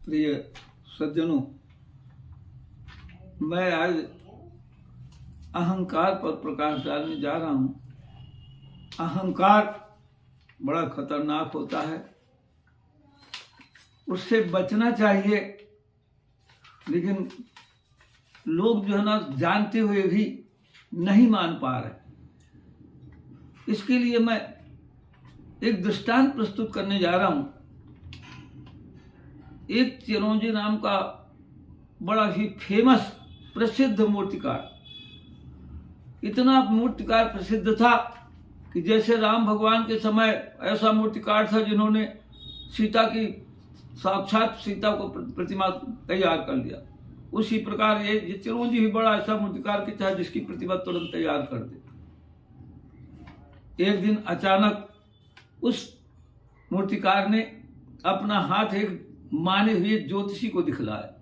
प्रिय सज्जनों, मैं आज अहंकार पर प्रकाश डालने जा रहा हूं। अहंकार बड़ा खतरनाक होता है, उससे बचना चाहिए, लेकिन लोग जो है ना जानते हुए भी नहीं मान पा रहे। इसके लिए मैं एक दृष्टांत प्रस्तुत करने जा रहा हूं। एक चिरौंजी नाम का बड़ा ही फेमस प्रसिद्ध मूर्तिकार, इतना मूर्तिकार प्रसिद्ध था कि जैसे राम भगवान के समय ऐसा मूर्तिकार था जिन्होंने सीता की साक्षात सीता को प्रतिमा तैयार कर दिया, उसी प्रकार ये चिरौंजी भी बड़ा ऐसा मूर्तिकार की था जिसकी प्रतिमा तुरंत तैयार कर दे। एक दिन अचानक उस मूर्तिकार ने अपना हाथ एक माने हुए ज्योतिषी को दिखलाया।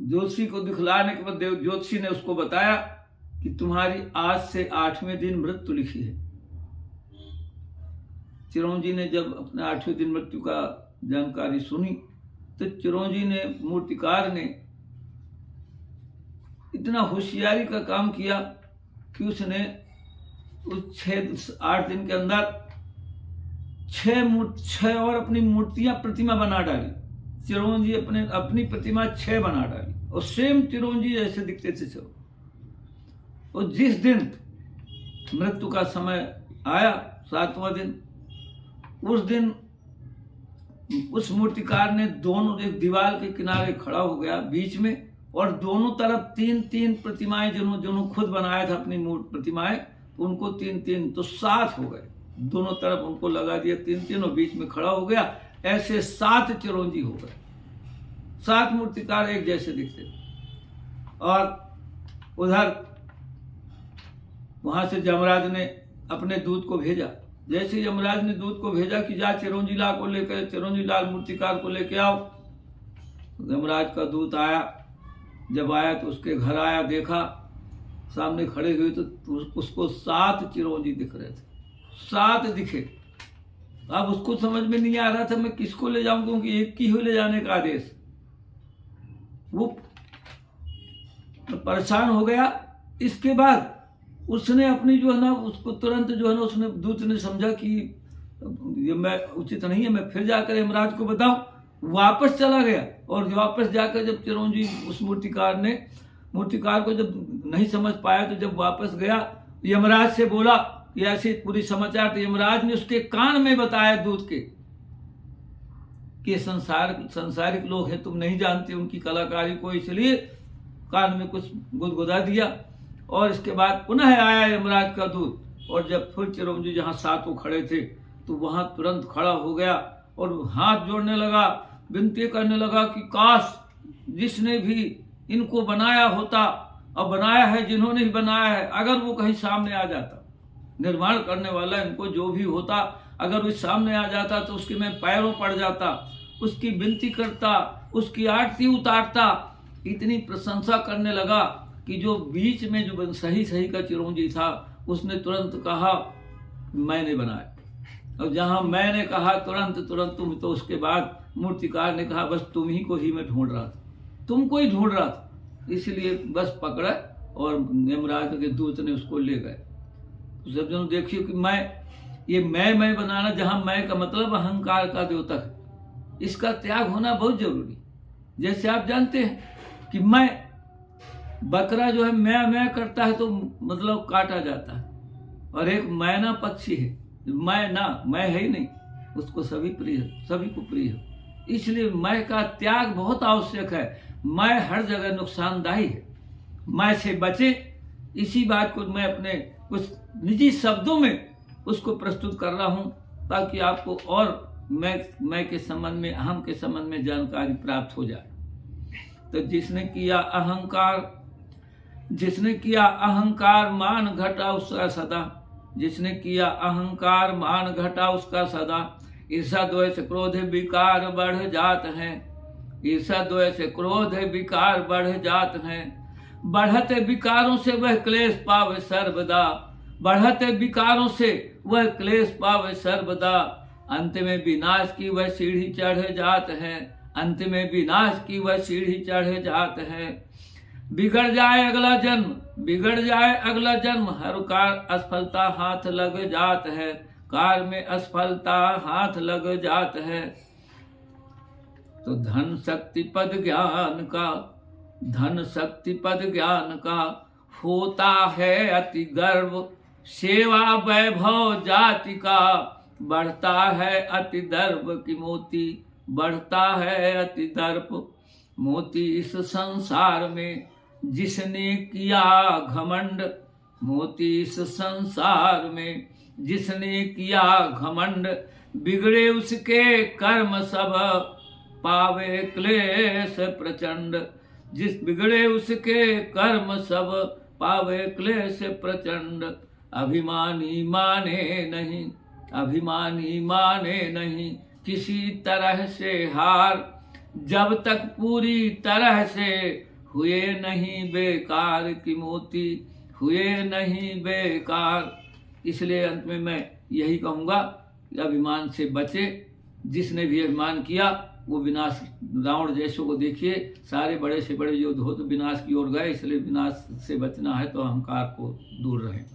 ज्योतिषी को दिखलाने के बाद ज्योतिषी ने उसको बताया कि तुम्हारी आज से 8वें दिन मृत्यु लिखी है। चिरौंजी ने जब अपने 8वें दिन मृत्यु का जानकारी सुनी तो चिरौंजी ने, मूर्तिकार ने इतना होशियारी का काम किया कि उसने उस 8 दिन के अंदर 6 और अपनी मूर्तियां प्रतिमा बना डाली। चिरौंजी अपनी प्रतिमा 6 बना डाली और सेम चिरौंजी जैसे दिखते थे सब। और जिस दिन मृत्यु का समय आया 7वां दिन, उस दिन उस मूर्तिकार ने दोनों, एक दीवार के किनारे खड़ा हो गया बीच में, और दोनों तरफ 3-3 प्रतिमाएं जिन्होंने खुद बनाया था अपनी प्रतिमाएं, उनको 3-3 तो 7 हो गए। दोनों तरफ उनको लगा दिया 3-3 और बीच में खड़ा हो गया। ऐसे 7 चिरौंजी हो गए। 7 मूर्तिकार एक जैसे दिखते। और उधर वहां से यमराज ने अपने दूत को भेजा। जैसे यमराज ने दूत को भेजा कि जा चिरौंजी लाल को लेकर, चिरौंजी लाल मूर्तिकार को लेके आओ, यमराज का दूत आया। जब आया तो उसके घर आया, देखा सामने खड़े हुए तो उसको 7 चिरौंजी दिख रहे थे। 7 दिखे। अब उसको समझ में नहीं आ रहा था मैं किसको ले जाऊं, क्योंकि एक की ही ले जाने का आदेश। वो परेशान हो गया। इसके बाद उसने अपनी जो है ना, उसको तुरंत जो है ना, उसने दूत ने समझा कि ये मैं उचित नहीं है, मैं फिर जाकर यमराज को बताऊं। वापस चला गया और वापस जाकर जब चिरौंजी उस मूर्तिकार को जब नहीं समझ पाया तो जब वापस गया यमराज से बोला कि ऐसी पूरी समाचार। तो यमराज ने उसके कान में बताया दूत के कि संसारिक लोग हैं, तुम नहीं जानते उनकी कलाकारी को, इसलिए कान में कुछ गुदगुदा दिया। और इसके बाद पुनः आया यमराज का दूत, और जब फिर चिरौंजी जहां 7 खड़े थे तो वहां तुरंत खड़ा हो गया और हाथ जोड़ने लगा, विनती करने लगा कि काश जिसने भी इनको बनाया होता, और बनाया है जिन्होंने ही बनाया है, अगर वो कहीं सामने आ जाता, निर्माण करने वाला इनको जो भी होता, अगर वो सामने आ जाता तो उसके मैं पैरों पड़ जाता, उसकी विनती करता, उसकी आरती उतारता। इतनी प्रशंसा करने लगा कि जो बीच में जो सही का चिरौंजी था उसने तुरंत कहा मैंने बनाया। और जहां मैंने कहा तुरंत तुम, तो उसके बाद मूर्तिकार ने कहा बस तुम ही को ही मैं ढूंढ रहा था, तुमको ही ढूंढ रहा था, इसलिए बस पकड़ा और यमराज के दूत ने उसको ले गए। सब जनों देखिए कि मैं बनाना, जहां मैं का मतलब अहंकार का द्योतक है, इसका त्याग होना बहुत जरूरी। जैसे आप जानते हैं कि बकरा जो है मैं करता है तो मतलब काटा जाता है, और एक मैना पक्षी है, मैं है ही नहीं, उसको सभी को प्रिय है। इसलिए मैं का त्याग बहुत आवश्यक है। मैं हर जगह नुकसानदायी है, मैं से बचे। इसी बात को मैं अपने कुछ निजी शब्दों में उसको प्रस्तुत कर रहा हूं, ताकि आपको और मैं के संबंध में, अहम के संबंध में जानकारी प्राप्त हो जाए। तो जिसने किया अहंकार मान घटा उसका सदा, जिसने किया अहंकार मान घटा उसका सदा। ईर्षा द्वेष क्रोध विकार बढ़ जात हैं, ईर्षा द्वेष क्रोध विकार बढ़ जात हैं। बढ़ते विकारों से वह क्लेश पावे सर्वदा, बढ़ते विकारों से वह क्लेश पावे सर्वदा। अंत में विनाश की वह सीढ़ी चढ़ जात है, अंत में विनाश की वह सीढ़ी चढ़ जात है। बिगड़ जाए अगला जन्म, हर कार असफलता हाथ लग जात है। कार में असफलता हाथ लग जात है। तो धन शक्ति पद ज्ञान का होता है अति गर्व। सेवा वैभव जाति का बढ़ता है अति दर्प की मोती, बढ़ता है अति दर्प। मोती इस संसार में जिसने किया घमंड, मोती इस संसार में जिसने किया घमंड। बिगड़े उसके कर्म सब पावे क्लेश प्रचंड। बिगड़े उसके कर्म सब पावे क्लेश प्रचंड। अभिमानी माने नहीं किसी तरह से हार। जब तक पूरी तरह से हुए नहीं बेकार की मोती, हुए नहीं बेकार। इसलिए अंत में मैं यही कहूँगा कि अभिमान से बचे। जिसने भी अभिमान किया वो विनाश, रावण जैसों को देखिए, सारे बड़े से बड़े योद्धा तो विनाश की ओर गए। इसलिए विनाश से बचना है तो अहंकार को दूर रहें।